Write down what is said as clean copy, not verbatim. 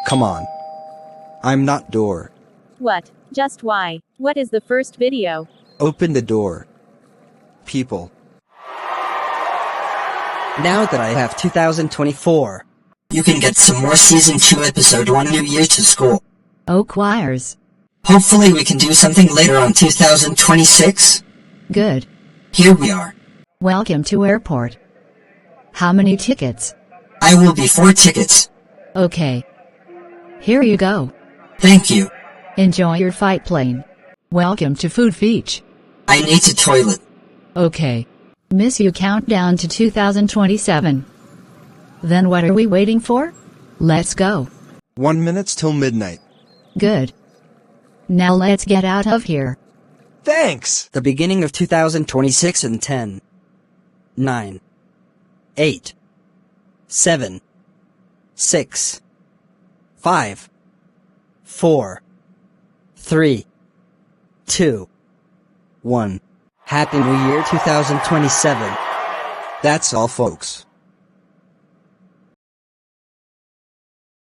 Come on. I'm not door. What? Just why? What is the first video? Open the door. People. Now that I have 2024, you can get some more Season 2 Episode 1 New Year to school. Oh, choirs. Hopefully we can do something later on 2026. Good. Here we are. Welcome to airport. How many tickets? I will be 4 tickets. Okay. Here you go. Thank you. Enjoy your fight plane. Welcome to Food Beach. I need to toilet. Okay. Miss you countdown to 2027. Then what are we waiting for? Let's go. 1 minute till midnight. Good. Now let's get out of here. Thanks! the beginning of 2026 in 10, 9, 8, 7, 6, 5, 4, 3, 2, 1. Happy New Year 2027. That's all, folks.